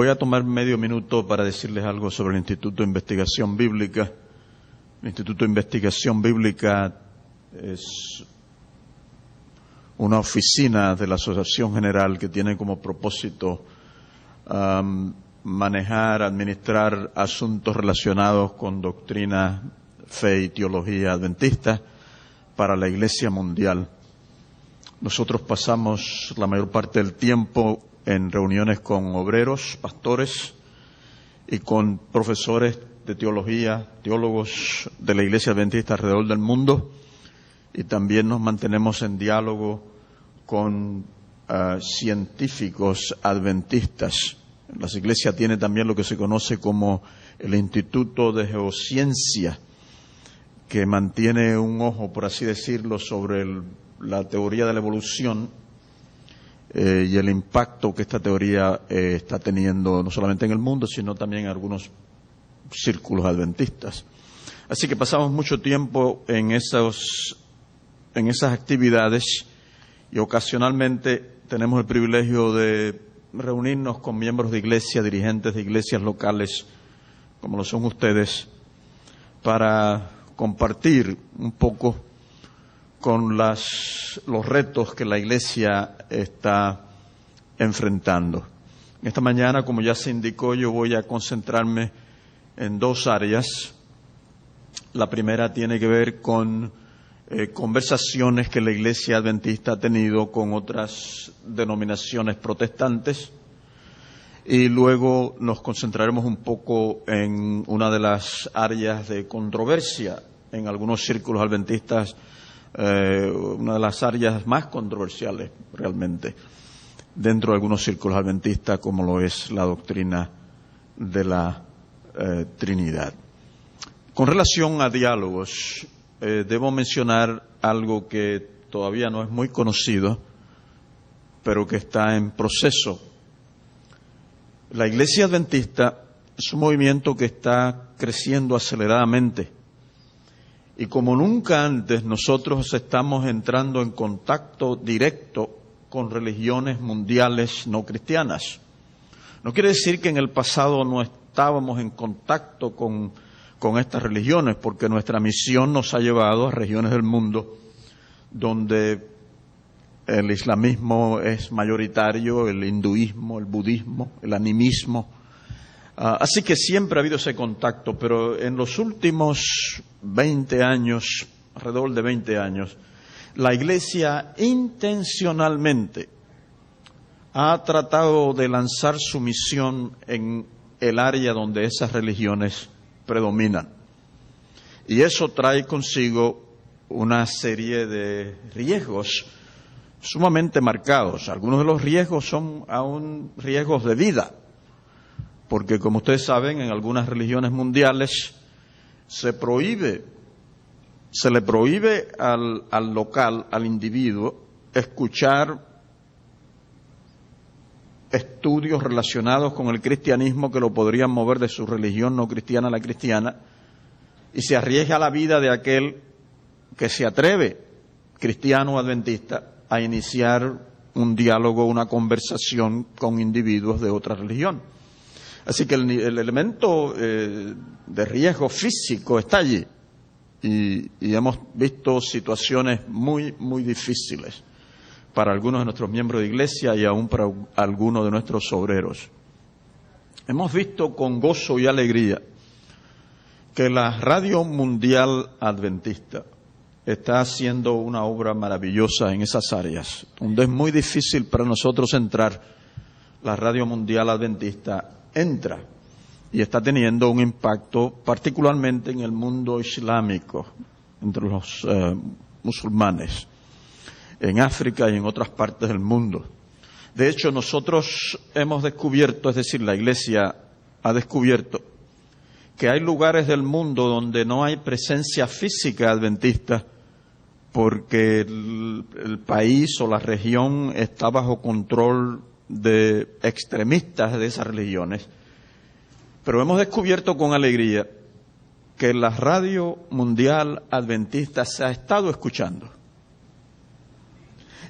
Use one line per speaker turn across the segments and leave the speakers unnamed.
Voy a tomar medio minuto para decirles algo sobre el Instituto de Investigación Bíblica. El Instituto de Investigación Bíblica es una oficina de la Asociación General que tiene como propósito manejar, administrar asuntos relacionados con doctrina, fe y teología adventista para la Iglesia mundial. Nosotros pasamos la mayor parte del tiempo en reuniones con obreros, pastores y con profesores de teología, teólogos de la Iglesia adventista alrededor del mundo, y también nos mantenemos en diálogo con científicos adventistas. La Iglesia tiene también lo que se conoce como el Instituto de Geociencia, que mantiene un ojo, por así decirlo, sobre la teoría de la evolución y el impacto que esta teoría está teniendo no solamente en el mundo, sino también en algunos círculos adventistas. Así que pasamos mucho tiempo en esas actividades, y ocasionalmente tenemos el privilegio de reunirnos con miembros de iglesia, dirigentes de iglesias locales, como lo son ustedes, para compartir un poco con los retos que la iglesia está enfrentando. Esta mañana, como ya se indicó, yo voy a concentrarme en dos áreas. La primera tiene que ver con conversaciones que la Iglesia Adventista ha tenido con otras denominaciones protestantes, y luego nos concentraremos un poco en una de las áreas de controversia en algunos círculos adventistas, una de las áreas más controversiales realmente dentro de algunos círculos adventistas, como lo es la doctrina de la Trinidad. Con relación a diálogos, debo mencionar algo que todavía no es muy conocido, pero que está en proceso. La Iglesia Adventista es un movimiento que está creciendo aceleradamente, y como nunca antes nosotros estamos entrando en contacto directo con religiones mundiales no cristianas. No quiere decir que en el pasado no estábamos en contacto con estas religiones, porque nuestra misión nos ha llevado a regiones del mundo donde el islamismo es mayoritario, el hinduismo, el budismo, el animismo. Así que siempre ha habido ese contacto, pero en los últimos 20 años, alrededor de 20 años, la Iglesia intencionalmente ha tratado de lanzar su misión en el área donde esas religiones predominan. Y eso trae consigo una serie de riesgos sumamente marcados. Algunos de los riesgos son aún riesgos de vida, porque como ustedes saben, en algunas religiones mundiales se le prohíbe al local, al individuo, escuchar estudios relacionados con el cristianismo que lo podrían mover de su religión no cristiana a la cristiana, y se arriesga la vida de aquel que se atreve, cristiano o adventista, a iniciar un diálogo, una conversación con individuos de otra religión. Así que el elemento de riesgo físico está allí, y hemos visto situaciones muy, muy difíciles para algunos de nuestros miembros de iglesia y aún para algunos de nuestros obreros. Hemos visto con gozo y alegría que la Radio Mundial Adventista está haciendo una obra maravillosa en esas áreas, donde es muy difícil para nosotros entrar. La Radio Mundial Adventista entra y está teniendo un impacto particularmente en el mundo islámico, entre los musulmanes, en África y en otras partes del mundo. De hecho, nosotros hemos descubierto, es decir, la Iglesia ha descubierto, que hay lugares del mundo donde no hay presencia física adventista porque el país o la región está bajo control de extremistas de esas religiones. Pero hemos descubierto con alegría que la Radio Mundial Adventista se ha estado escuchando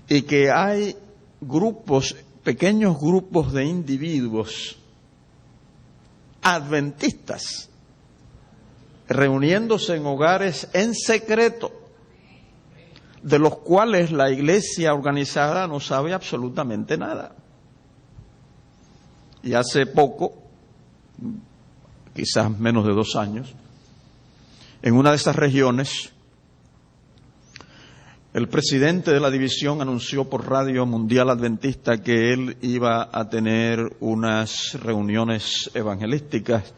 y que hay grupos, pequeños grupos de individuos adventistas reuniéndose en hogares en secreto, de los cuales la iglesia organizada no sabe absolutamente nada. Y hace poco, quizás menos de 2 años, en una de esas regiones, el presidente de la división anunció por Radio Mundial Adventista que él iba a tener unas reuniones evangelísticas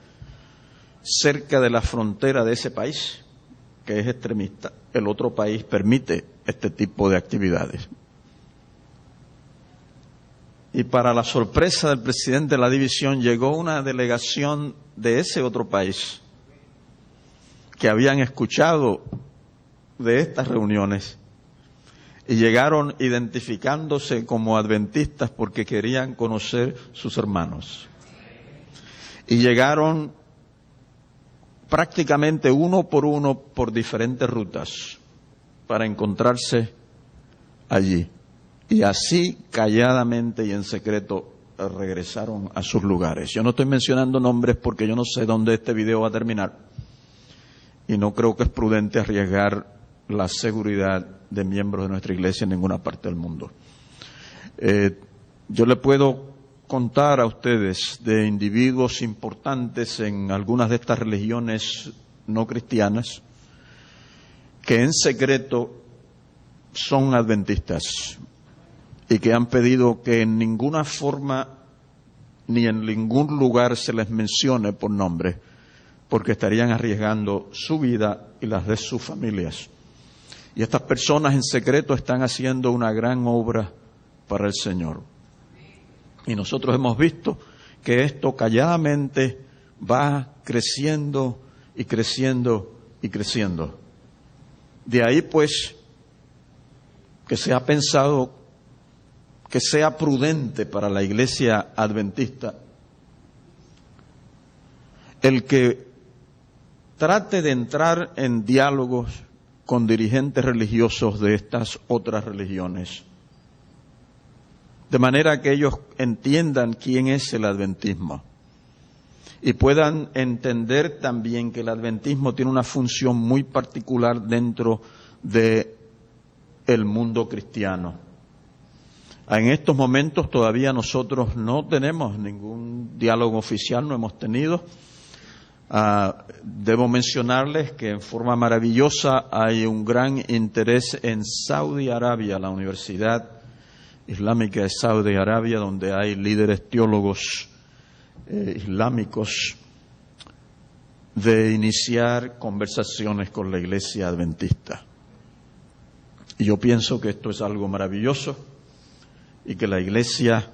cerca de la frontera de ese país, que es extremista. El otro país permite este tipo de actividades. Y para la sorpresa del presidente de la división, llegó una delegación de ese otro país que habían escuchado de estas reuniones y llegaron identificándose como adventistas porque querían conocer sus hermanos. Y llegaron prácticamente uno por diferentes rutas para encontrarse allí. Y así, calladamente y en secreto, regresaron a sus lugares. Yo no estoy mencionando nombres porque yo no sé dónde este video va a terminar. Y no creo que es prudente arriesgar la seguridad de miembros de nuestra iglesia en ninguna parte del mundo. Yo le puedo contar a ustedes de individuos importantes en algunas de estas religiones no cristianas que en secreto son adventistas y que han pedido que en ninguna forma ni en ningún lugar se les mencione por nombre, porque estarían arriesgando su vida y las de sus familias. Y estas personas en secreto están haciendo una gran obra para el Señor. Y nosotros hemos visto que esto calladamente va creciendo y creciendo y creciendo. De ahí pues que se ha pensado que sea prudente para la iglesia adventista el que trate de entrar en diálogos con dirigentes religiosos de estas otras religiones, de manera que ellos entiendan quién es el adventismo y puedan entender también que el adventismo tiene una función muy particular dentro de el mundo cristiano. En estos momentos todavía nosotros no tenemos ningún diálogo oficial, no hemos tenido. Debo mencionarles que en forma maravillosa hay un gran interés en Saudi Arabia, la Universidad Islámica de Saudi Arabia, donde hay líderes teólogos islámicos, de iniciar conversaciones con la iglesia adventista. Y yo pienso que esto es algo maravilloso y que la iglesia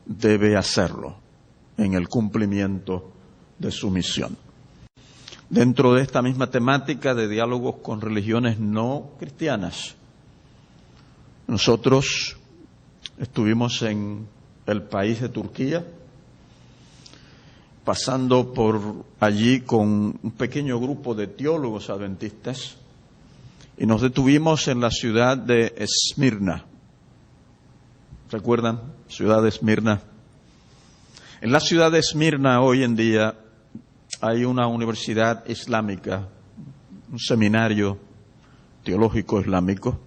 debe hacerlo en el cumplimiento de su misión. Dentro de esta misma temática de diálogos con religiones no cristianas, nosotros estuvimos en el país de Turquía, pasando por allí con un pequeño grupo de teólogos adventistas, y nos detuvimos en la ciudad de Esmirna. ¿Recuerdan? Ciudad de Esmirna. En la ciudad de Esmirna hoy en día hay una universidad islámica, un seminario teológico islámico,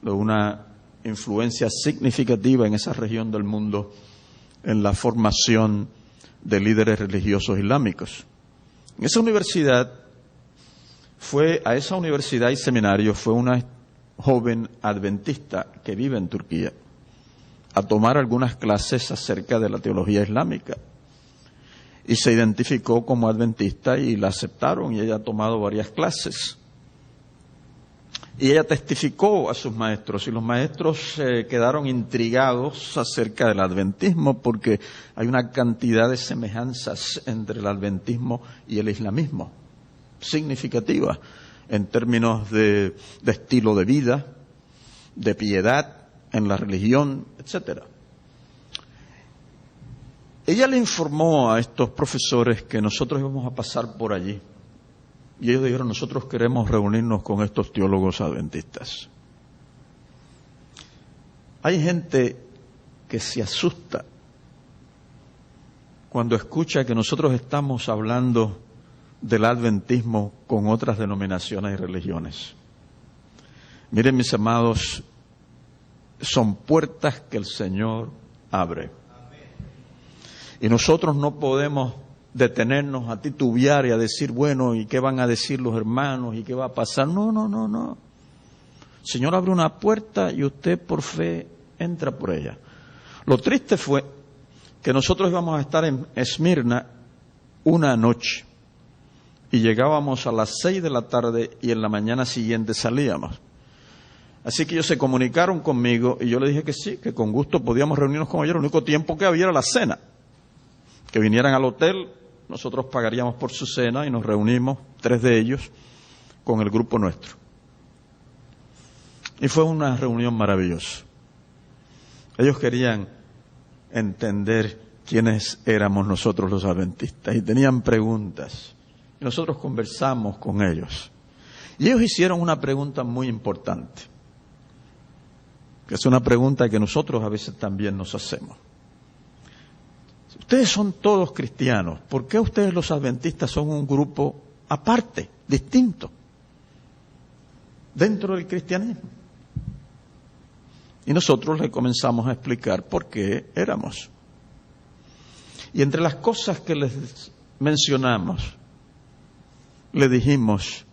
de una influencia significativa en esa región del mundo en la formación de líderes religiosos islámicos. En esa universidad y seminario fue una joven adventista que vive en Turquía a tomar algunas clases acerca de la teología islámica. Y se identificó como adventista y la aceptaron, y ella ha tomado varias clases. Y ella testificó a sus maestros, y los maestros quedaron intrigados acerca del adventismo, porque hay una cantidad de semejanzas entre el adventismo y el islamismo, significativa en términos de estilo de vida, de piedad en la religión, etcétera. Ella le informó a estos profesores que nosotros íbamos a pasar por allí. Y ellos dijeron, nosotros queremos reunirnos con estos teólogos adventistas. Hay gente que se asusta cuando escucha que nosotros estamos hablando del adventismo con otras denominaciones y religiones. Miren, mis amados, son puertas que el Señor abre. Y nosotros no podemos detenernos a titubear y a decir, bueno, ¿y qué van a decir los hermanos? ¿Y qué va a pasar? No. El Señor abre una puerta y usted por fe entra por ella. Lo triste fue que nosotros íbamos a estar en Esmirna una noche y llegábamos a las 6 de la tarde y en la mañana siguiente salíamos. Así que ellos se comunicaron conmigo y yo le dije que sí, que con gusto podíamos reunirnos con ellos. El único tiempo que había era la cena. Que vinieran al hotel, nosotros pagaríamos por su cena y nos reunimos, 3 de ellos, con el grupo nuestro. Y fue una reunión maravillosa. Ellos querían entender quiénes éramos nosotros los adventistas y tenían preguntas. Y nosotros conversamos con ellos. Y ellos hicieron una pregunta muy importante, que es una pregunta que nosotros a veces también nos hacemos. Ustedes son todos cristianos, ¿por qué ustedes los adventistas son un grupo aparte, distinto, dentro del cristianismo? Y nosotros le comenzamos a explicar por qué éramos. Y entre las cosas que les mencionamos, le dijimos,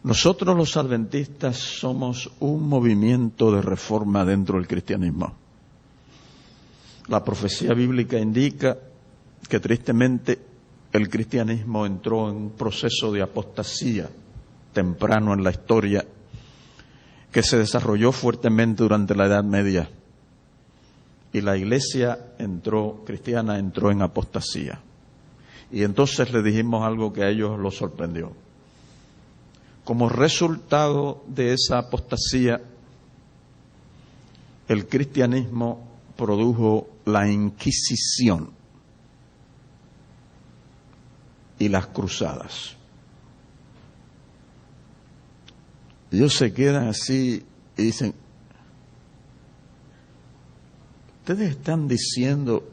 nosotros los adventistas somos un movimiento de reforma dentro del cristianismo. La profecía bíblica indica que tristemente el cristianismo entró en un proceso de apostasía temprano en la historia que se desarrolló fuertemente durante la Edad Media. Y la iglesia cristiana entró en apostasía. Y entonces le dijimos algo que a ellos los sorprendió. Como resultado de esa apostasía, el cristianismo produjo la Inquisición y las cruzadas. Ellos se quedan así y dicen, ustedes están diciendo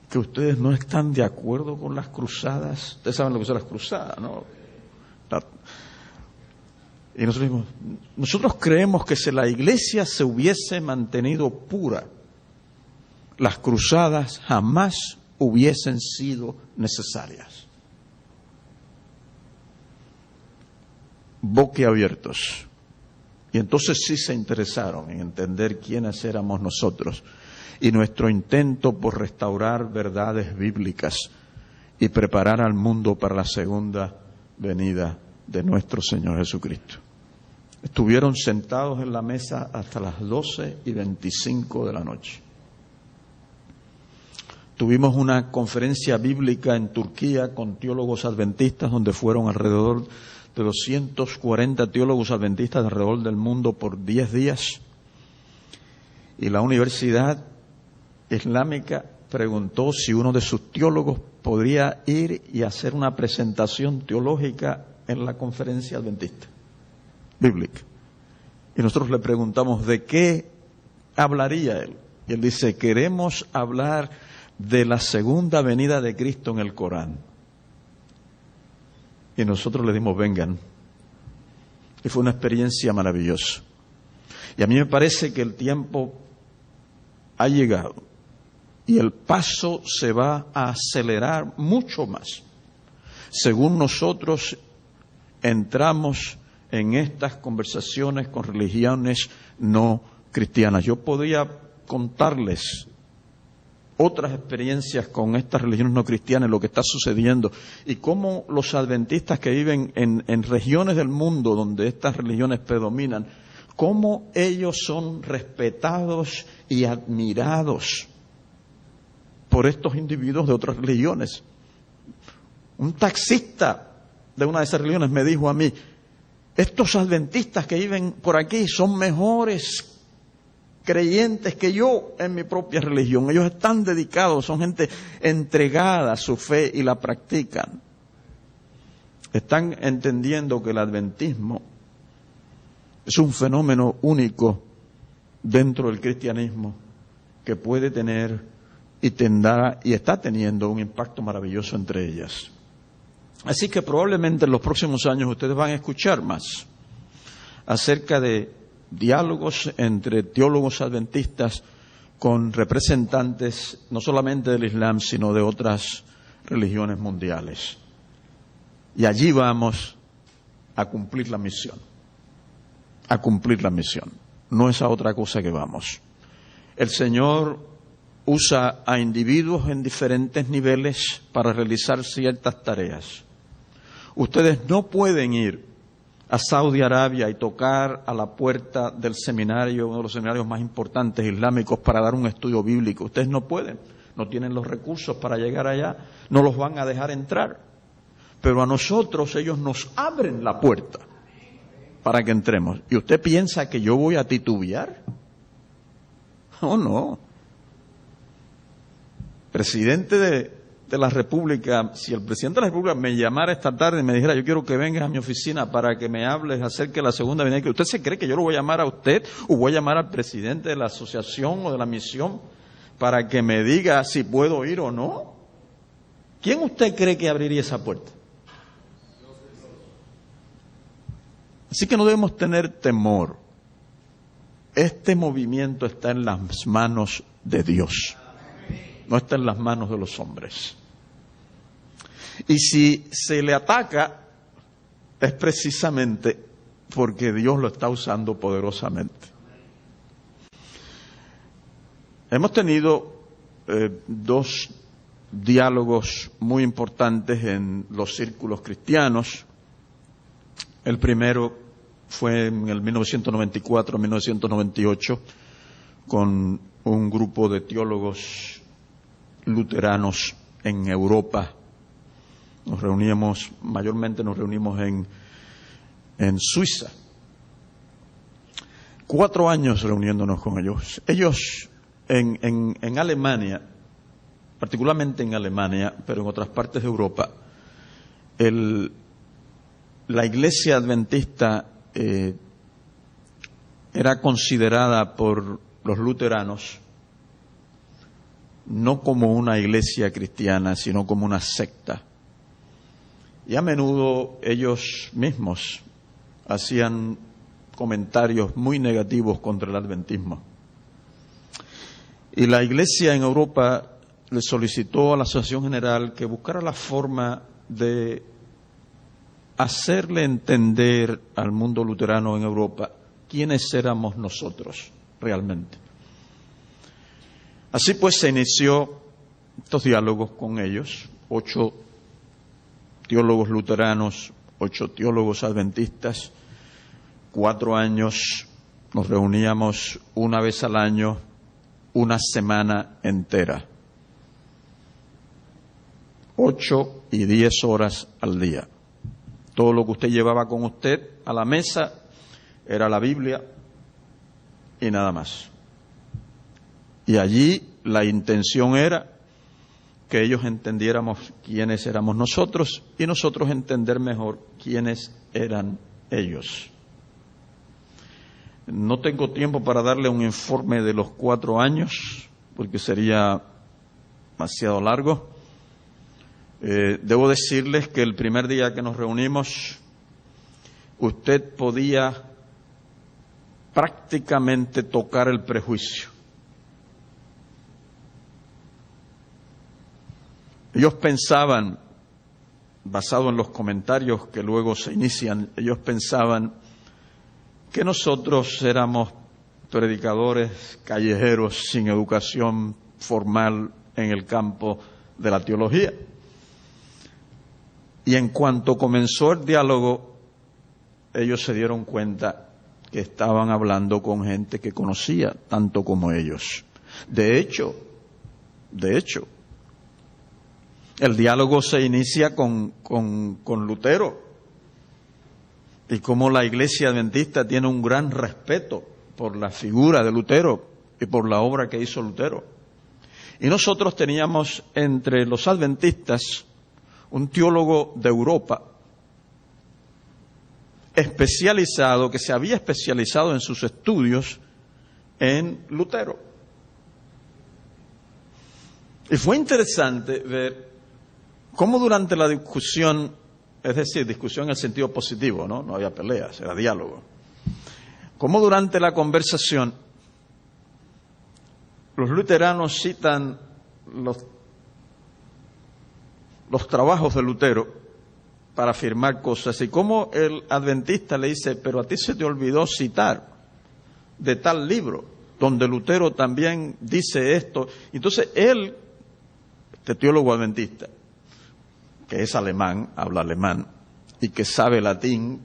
que ustedes no están de acuerdo con las cruzadas. Ustedes saben lo que son las cruzadas, ¿no? Y nosotros creemos que si la iglesia se hubiese mantenido pura, las cruzadas jamás hubiesen sido necesarias. Boquiabiertos. Y entonces sí se interesaron en entender quiénes éramos nosotros y nuestro intento por restaurar verdades bíblicas y preparar al mundo para la segunda venida de nuestro Señor Jesucristo. Estuvieron sentados en la mesa hasta las 12:25 de la noche. Tuvimos una conferencia bíblica en Turquía con teólogos adventistas, donde fueron alrededor de 240 teólogos adventistas alrededor del mundo por 10 días. Y la Universidad Islámica preguntó si uno de sus teólogos podría ir y hacer una presentación teológica en la conferencia adventista bíblica. Y nosotros le preguntamos de qué hablaría él. Y él dice, queremos hablar de la segunda venida de Cristo en el Corán. Y nosotros le dimos, vengan. Y fue una experiencia maravillosa. Y a mí me parece que el tiempo ha llegado y el paso se va a acelerar mucho más según nosotros entramos en estas conversaciones con religiones no cristianas. Yo podría contarles otras experiencias con estas religiones no cristianas, lo que está sucediendo y cómo los adventistas que viven en regiones del mundo donde estas religiones predominan, cómo ellos son respetados y admirados por estos individuos de otras religiones. Un taxista de una de esas religiones me dijo a mí, estos adventistas que viven por aquí son mejores creyentes que yo en mi propia religión. Ellos están dedicados, son gente entregada a su fe y la practican. Están entendiendo que el adventismo es un fenómeno único dentro del cristianismo que puede tener y está teniendo un impacto maravilloso entre ellas. Así que probablemente en los próximos años ustedes van a escuchar más acerca de diálogos entre teólogos adventistas con representantes no solamente del Islam, sino de otras religiones mundiales. Y allí vamos a cumplir la misión. A cumplir la misión. No es a otra cosa que vamos. El Señor usa a individuos en diferentes niveles para realizar ciertas tareas. Ustedes no pueden ir a Saudi Arabia y tocar a la puerta del seminario, uno de los seminarios más importantes islámicos, para dar un estudio bíblico. Ustedes no pueden, no tienen los recursos para llegar allá, no los van a dejar entrar. Pero a nosotros ellos nos abren la puerta para que entremos. ¿Y usted piensa que yo voy a titubear? Oh, no. Presidente de la República, si el presidente de la República me llamara esta tarde y me dijera, yo quiero que vengas a mi oficina para que me hables acerca de la segunda venida, ¿usted se cree que yo lo voy a llamar a usted o voy a llamar al presidente de la asociación o de la misión para que me diga si puedo ir o no? ¿Quién usted cree que abriría esa puerta? Así que no debemos tener temor. Este movimiento está en las manos de Dios, no está en las manos de los hombres. Y si se le ataca, es precisamente porque Dios lo está usando poderosamente. Hemos tenido dos diálogos muy importantes en los círculos cristianos. El primero fue en el 1994-1998 con un grupo de teólogos luteranos en Europa. Mayormente nos reunimos en Suiza. 4 años reuniéndonos con ellos. Ellos en Alemania, particularmente en Alemania, pero en otras partes de Europa, la iglesia adventista era considerada por los luteranos no como una iglesia cristiana, sino como una secta. Y a menudo ellos mismos hacían comentarios muy negativos contra el adventismo. Y la iglesia en Europa le solicitó a la Asociación General que buscara la forma de hacerle entender al mundo luterano en Europa quiénes éramos nosotros realmente. Así pues se inició estos diálogos con ellos, 8 teólogos luteranos, 8 teólogos adventistas, 4 años, nos reuníamos una vez al año, una semana entera, 8 y 10 horas al día. Todo lo que usted llevaba con usted a la mesa era la Biblia y nada más. Y allí la intención era que ellos entendiéramos quiénes éramos nosotros y nosotros entender mejor quiénes eran ellos. No tengo tiempo para darle un informe de los 4 años, porque sería demasiado largo. Debo decirles que el primer día que nos reunimos, usted podía prácticamente tocar el prejuicio. Ellos pensaban, basado en los comentarios que luego se inician, ellos pensaban que nosotros éramos predicadores callejeros sin educación formal en el campo de la teología. Y en cuanto comenzó el diálogo, ellos se dieron cuenta que estaban hablando con gente que conocía tanto como ellos. De hecho, el diálogo se inicia con Lutero y cómo la iglesia adventista tiene un gran respeto por la figura de Lutero y por la obra que hizo Lutero. Y nosotros teníamos entre los adventistas un teólogo de Europa especializado, que se había especializado en sus estudios en Lutero. Y fue interesante ver cómo durante la discusión, es decir, discusión en el sentido positivo, no había peleas, era diálogo, cómo durante la conversación los luteranos citan los trabajos de Lutero para afirmar cosas, y cómo el adventista le dice, pero a ti se te olvidó citar de tal libro, donde Lutero también dice esto. Entonces él, este teólogo adventista, que es alemán, habla alemán, y que sabe latín,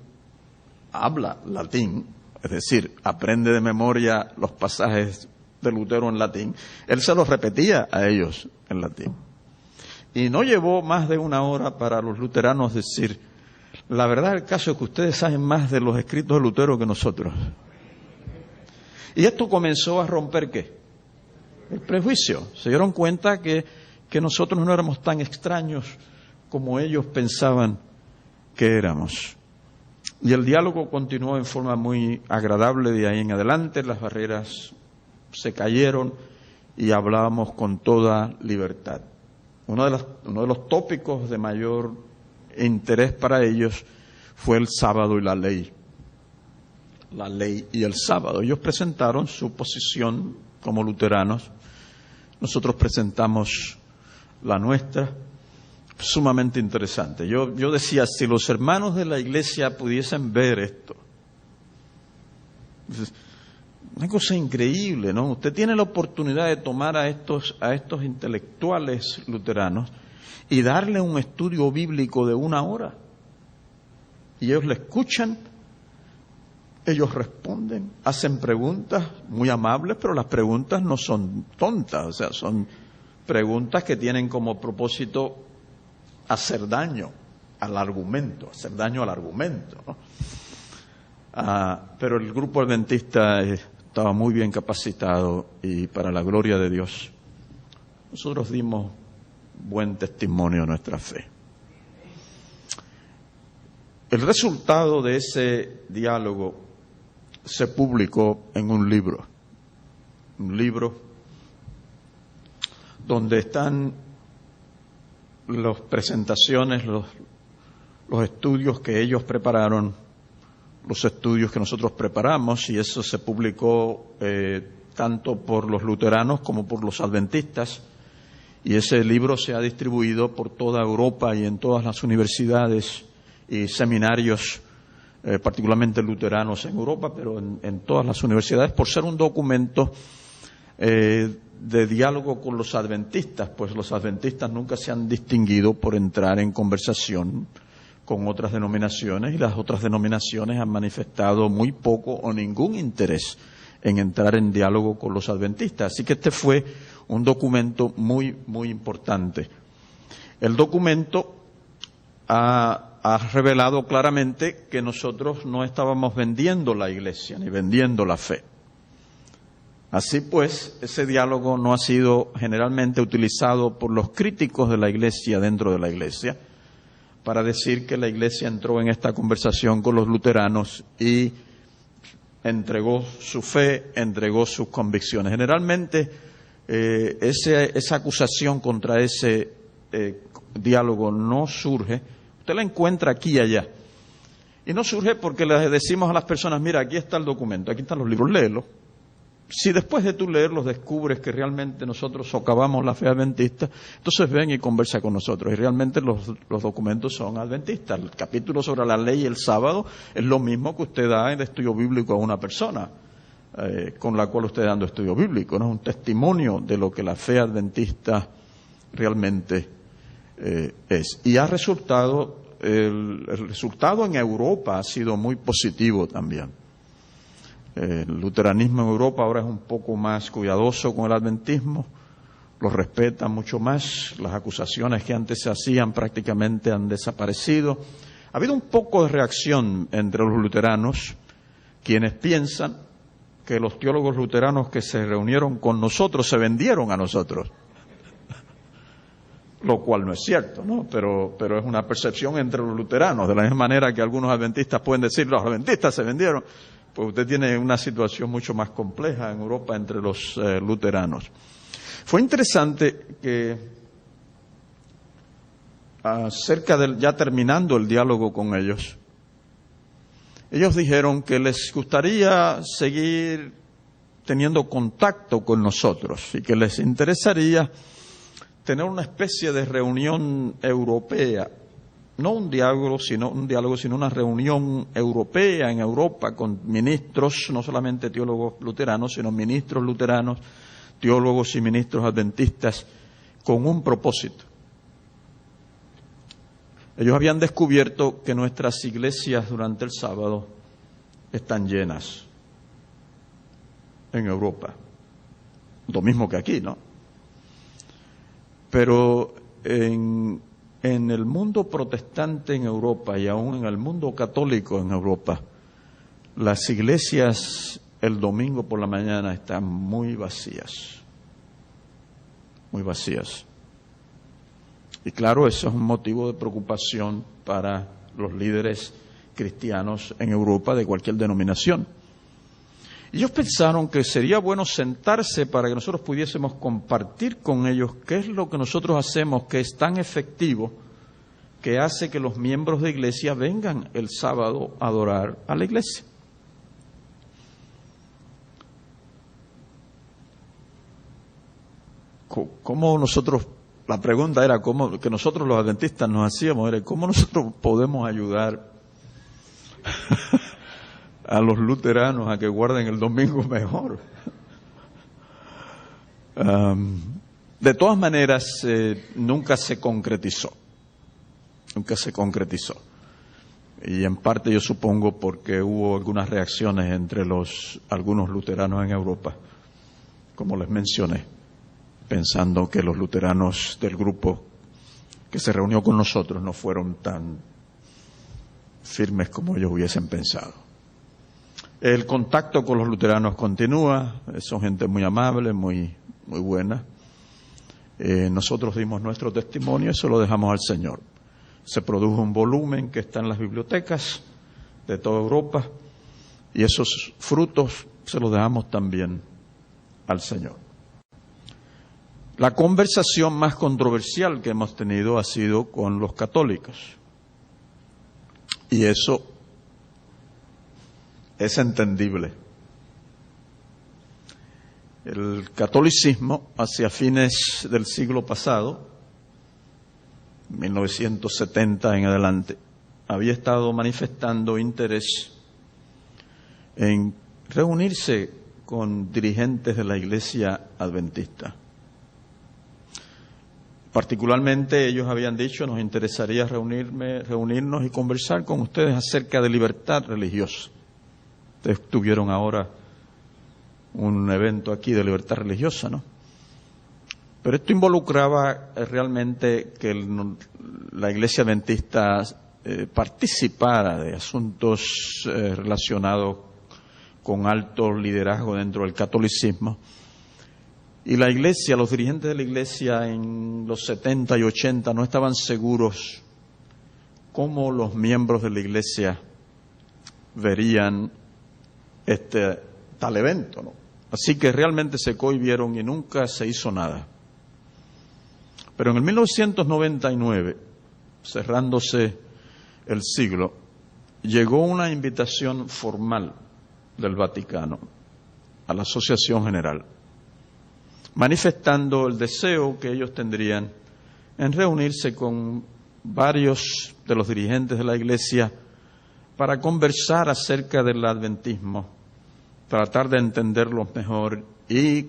habla latín, es decir, aprende de memoria los pasajes de Lutero en latín, él se los repetía a ellos en latín. Y no llevó más de una hora para los luteranos decir, la verdad del caso es que ustedes saben más de los escritos de Lutero que nosotros. Y esto comenzó a romper ¿qué? El prejuicio. Se dieron cuenta que nosotros no éramos tan extraños como ellos pensaban que éramos. Y el diálogo continuó en forma muy agradable de ahí en adelante, las barreras se cayeron y hablábamos con toda libertad. Uno de los tópicos de mayor interés para ellos fue el sábado y la ley. La ley y el sábado. Ellos presentaron su posición como luteranos. Nosotros presentamos la nuestra. Sumamente interesante. Yo decía, si los hermanos de la iglesia pudiesen ver esto. Una cosa increíble, ¿no? Usted tiene la oportunidad de tomar a estos intelectuales luteranos y darle un estudio bíblico de 1 hora. Y ellos le escuchan, ellos responden, hacen preguntas muy amables, pero las preguntas no son tontas, o sea, son preguntas que tienen como propósito hacer daño al argumento, ¿no? Pero el grupo adventista estaba muy bien capacitado y para la gloria de Dios nosotros dimos buen testimonio de nuestra fe. El resultado de ese diálogo se publicó en un libro donde están las presentaciones, los estudios que ellos prepararon, los estudios que nosotros preparamos, y eso se publicó tanto por los luteranos como por los adventistas, y ese libro se ha distribuido por toda Europa y en todas las universidades y seminarios, particularmente luteranos en Europa, pero en todas las universidades, por ser un documento de diálogo con los adventistas, pues los adventistas nunca se han distinguido por entrar en conversación con otras denominaciones, y las otras denominaciones han manifestado muy poco o ningún interés en entrar en diálogo con los adventistas. Así que este fue un documento muy, muy importante. El documento ha revelado claramente que nosotros no estábamos vendiendo la iglesia ni vendiendo la fe. Así pues, ese diálogo no ha sido generalmente utilizado por los críticos de la iglesia dentro de la iglesia para decir que la iglesia entró en esta conversación con los luteranos y entregó su fe, entregó sus convicciones. Generalmente esa acusación contra ese diálogo no surge, usted la encuentra aquí y allá, y no surge porque le decimos a las personas, mira, aquí está el documento, aquí están los libros, léelo. Si después de tú leerlos descubres que realmente nosotros socavamos la fe adventista, entonces ven y conversa con nosotros. Y realmente los documentos son adventistas. El capítulo sobre la ley y el sábado es lo mismo que usted da en estudio bíblico a una persona con la cual usted está dando estudio bíblico, ¿no? Es un testimonio de lo que la fe adventista realmente es. Y ha resultado, el resultado en Europa ha sido muy positivo también. El luteranismo en Europa ahora es un poco más cuidadoso con el adventismo, lo respeta mucho más, las acusaciones que antes se hacían prácticamente han desaparecido. Ha habido un poco de reacción entre los luteranos, quienes piensan que los teólogos luteranos que se reunieron con nosotros se vendieron a nosotros, lo cual no es cierto, ¿no? Pero es una percepción entre los luteranos, de la misma manera que algunos adventistas pueden decir, los adventistas se vendieron. Pues usted tiene una situación mucho más compleja en Europa entre los luteranos. Fue interesante que ya terminando el diálogo con ellos dijeron que les gustaría seguir teniendo contacto con nosotros y que les interesaría tener una especie de reunión europea, no un diálogo, sino una reunión europea en Europa con ministros, no solamente teólogos luteranos, sino ministros luteranos, teólogos y ministros adventistas, con un propósito. Ellos habían descubierto que nuestras iglesias durante el sábado están llenas en Europa. Lo mismo que aquí, ¿no? Pero en el mundo protestante en Europa y aún en el mundo católico en Europa, las iglesias el domingo por la mañana están muy vacías. Muy vacías. Y claro, eso es un motivo de preocupación para los líderes cristianos en Europa de cualquier denominación. Y ellos pensaron que sería bueno sentarse para que nosotros pudiésemos compartir con ellos qué es lo que nosotros hacemos que es tan efectivo que hace que los miembros de iglesia vengan el sábado a adorar a la iglesia. ¿Cómo nosotros... La pregunta era cómo que nosotros los adventistas nos hacíamos, era cómo nosotros podemos ayudar a los luteranos a que guarden el domingo mejor. De todas maneras, nunca se concretizó. Y en parte yo supongo porque hubo algunas reacciones entre algunos luteranos en Europa, como les mencioné, pensando que los luteranos del grupo que se reunió con nosotros no fueron tan firmes como ellos hubiesen pensado. El contacto con los luteranos continúa, son gente muy amable, muy buena. Nosotros dimos nuestro testimonio y eso lo dejamos al Señor. Se produjo un volumen que está en las bibliotecas de toda Europa y esos frutos se los dejamos también al Señor. La conversación más controversial que hemos tenido ha sido con los católicos. Y eso es entendible. El catolicismo, hacia fines del siglo pasado, 1970 en adelante, había estado manifestando interés en reunirse con dirigentes de la Iglesia Adventista. Particularmente ellos habían dicho, nos interesaría reunirnos y conversar con ustedes acerca de libertad religiosa. Ustedes tuvieron ahora un evento aquí de libertad religiosa, ¿no? Pero esto involucraba realmente que la Iglesia Adventista participara de asuntos relacionados con alto liderazgo dentro del catolicismo. Y la Iglesia, los dirigentes de la Iglesia en los 70 y 80 no estaban seguros cómo los miembros de la Iglesia verían tal evento, ¿no? Así que realmente se cohibieron y nunca se hizo nada. Pero en el 1999, cerrándose el siglo, llegó una invitación formal del Vaticano a la Asociación General, manifestando el deseo que ellos tendrían en reunirse con varios de los dirigentes de la Iglesia para conversar acerca del adventismo, tratar de entenderlo mejor y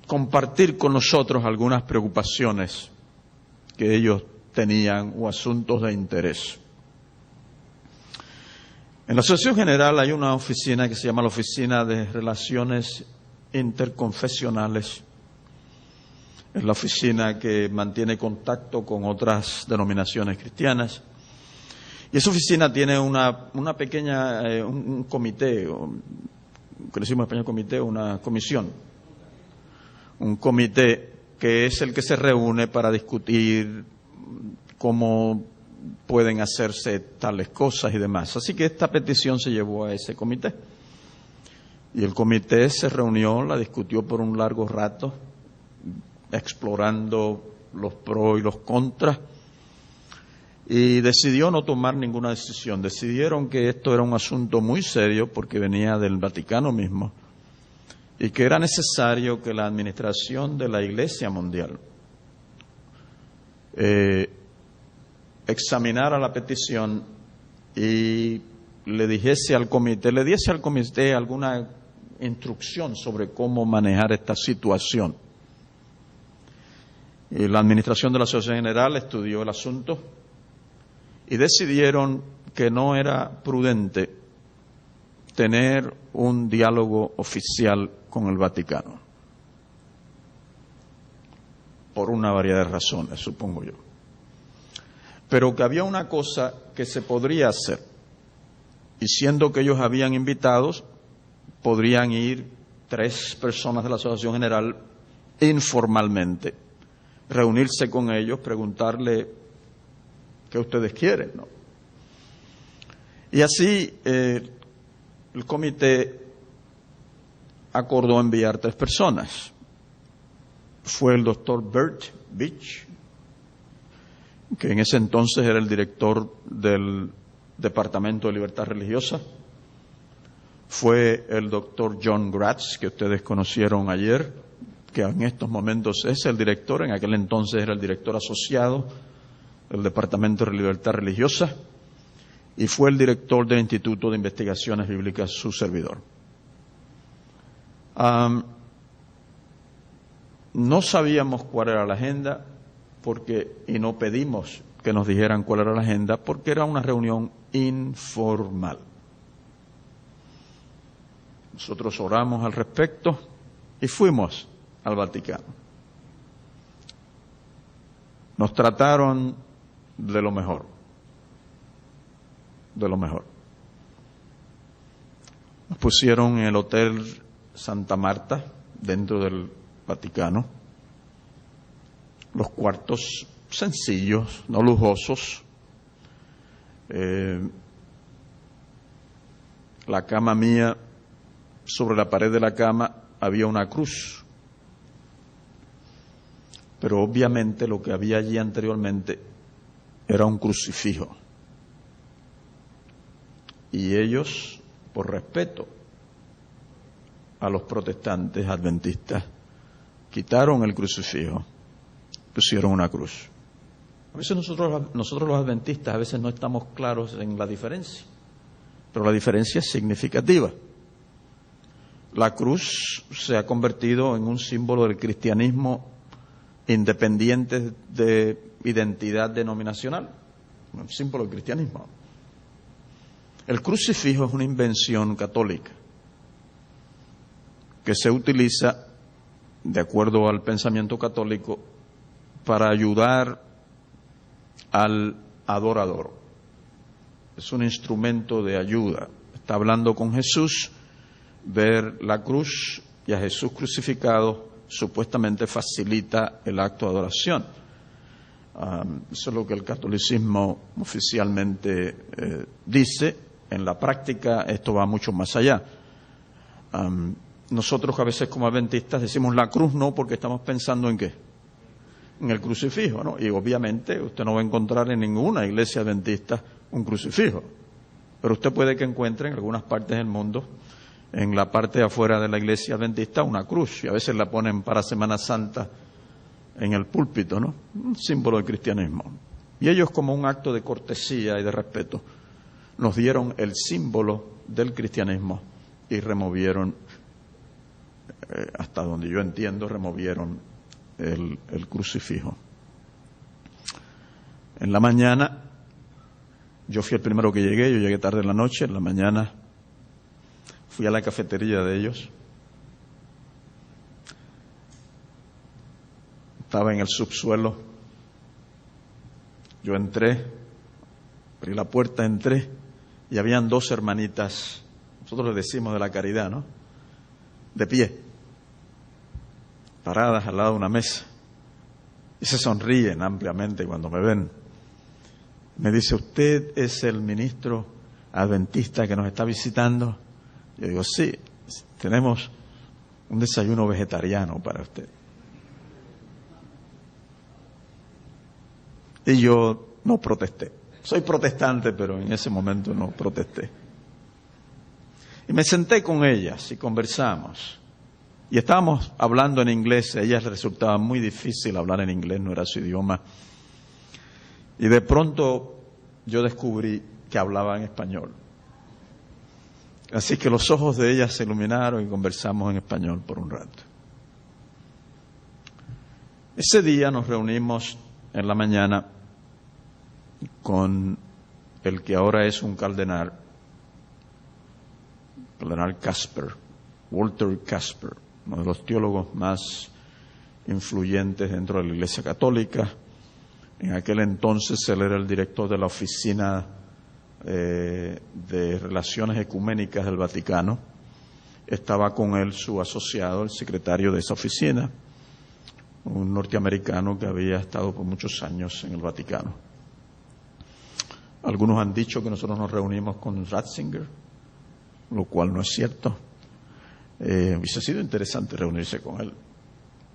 compartir con nosotros algunas preocupaciones que ellos tenían o asuntos de interés. En la Asociación General hay una oficina que se llama la Oficina de Relaciones Interconfesionales. Es la oficina que mantiene contacto con otras denominaciones cristianas. Y esa oficina tiene una pequeña, un comité, que le decimos en español comité, una comisión. Un comité que es el que se reúne para discutir cómo pueden hacerse tales cosas y demás. Así que esta petición se llevó a ese comité. Y el comité se reunió, la discutió por un largo rato, explorando los pros y los contras, y decidió no tomar ninguna decisión. Decidieron que esto era un asunto muy serio porque venía del Vaticano mismo y que era necesario que la administración de la Iglesia Mundial examinara la petición y le diese al comité alguna instrucción sobre cómo manejar esta situación. Y la administración de la Asociación General estudió el asunto y decidieron que no era prudente tener un diálogo oficial con el Vaticano, por una variedad de razones, supongo yo. Pero que había una cosa que se podría hacer, y siendo que ellos habían invitados, podrían ir 3 personas de la Asociación General informalmente, reunirse con ellos, preguntarle qué ustedes quieren, ¿no? Y así el comité acordó enviar 3 personas. Fue el doctor Bert Beach, que en ese entonces era el director del Departamento de Libertad Religiosa. Fue el doctor John Gratz, que ustedes conocieron ayer, que en estos momentos es el director, en aquel entonces era el director asociado del Departamento de Libertad Religiosa, y fue el director del Instituto de Investigaciones Bíblicas, su servidor. No sabíamos cuál era la agenda y no pedimos que nos dijeran cuál era la agenda porque era una reunión informal. Nosotros oramos al respecto y fuimos al Vaticano. Nos trataron de lo mejor, de lo mejor. Nos pusieron en el Hotel Santa Marta, dentro del Vaticano, los cuartos sencillos, no lujosos. La cama mía, sobre la pared de la cama había una cruz, pero obviamente lo que había allí anteriormente era un crucifijo. Y ellos, por respeto a los protestantes adventistas, quitaron el crucifijo, pusieron una cruz. A veces nosotros los adventistas a veces no estamos claros en la diferencia, pero la diferencia es significativa. La cruz se ha convertido en un símbolo del cristianismo independiente de identidad denominacional, un símbolo del cristianismo. El crucifijo es una invención católica que se utiliza, de acuerdo al pensamiento católico, para ayudar al adorador. Es un instrumento de ayuda. Está hablando con Jesús, ver la cruz y a Jesús crucificado supuestamente facilita el acto de adoración. Eso es lo que el catolicismo oficialmente dice. En la práctica esto va mucho más allá. Nosotros a veces como adventistas decimos la cruz no, porque estamos pensando en ¿qué? En el crucifijo, ¿no? Y obviamente usted no va a encontrar en ninguna iglesia adventista un crucifijo, pero usted puede que encuentre en algunas partes del mundo, en la parte de afuera de la iglesia adventista, una cruz, y a veces la ponen para Semana Santa en el púlpito, ¿no? Un símbolo del cristianismo. Y ellos, como un acto de cortesía y de respeto, nos dieron el símbolo del cristianismo y removieron, hasta donde yo entiendo, removieron el crucifijo. En la mañana, yo fui el primero que llegué, yo llegué tarde en la noche, en la mañana fui a la cafetería de ellos. Estaba en el subsuelo. Yo entré, abrí la puerta, entré, y habían 2 hermanitas, nosotros les decimos de la caridad, ¿no? De pie, paradas al lado de una mesa, y se sonríen ampliamente cuando me ven. Me dice, ¿usted es el ministro adventista que nos está visitando? Yo digo, sí. tenemos un desayuno vegetariano para usted. Y yo no protesté. Soy protestante, pero en ese momento no protesté. Y me senté con ellas y conversamos. Y estábamos hablando en inglés. A ellas les resultaba muy difícil hablar en inglés, no era su idioma. Y de pronto yo descubrí que hablaba en español. Así que los ojos de ellas se iluminaron y conversamos en español por un rato. Ese día nos reunimos en la mañana con el que ahora es un cardenal Casper, Walter Casper, uno de los teólogos más influyentes dentro de la Iglesia Católica. En aquel entonces él era el director de la oficina de Relaciones Ecuménicas del Vaticano. Estaba con él su asociado, el secretario de esa oficina, un norteamericano que había estado por muchos años en el Vaticano. Algunos han dicho que nosotros nos reunimos con Ratzinger, lo cual no es cierto. Hubiese sido interesante reunirse con él.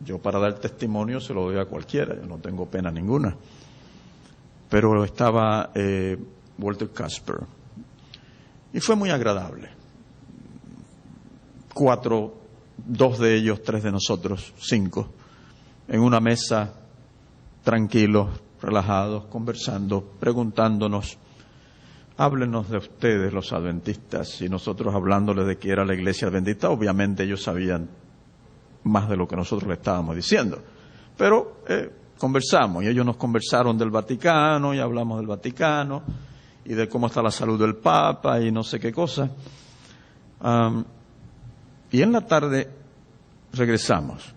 Yo, para dar testimonio, se lo doy a cualquiera, yo no tengo pena ninguna. Pero estaba Walter Casper y fue muy agradable. 2 de ellos, 3 de nosotros, 5, en una mesa, tranquilos, relajados, conversando, preguntándonos: háblenos de ustedes, los adventistas. Y nosotros hablándoles de qué era la iglesia adventista. Obviamente ellos sabían más de lo que nosotros le estábamos diciendo, pero conversamos, y ellos nos conversaron del Vaticano, y hablamos del Vaticano y de cómo está la salud del Papa y no sé qué cosa. Y en la tarde regresamos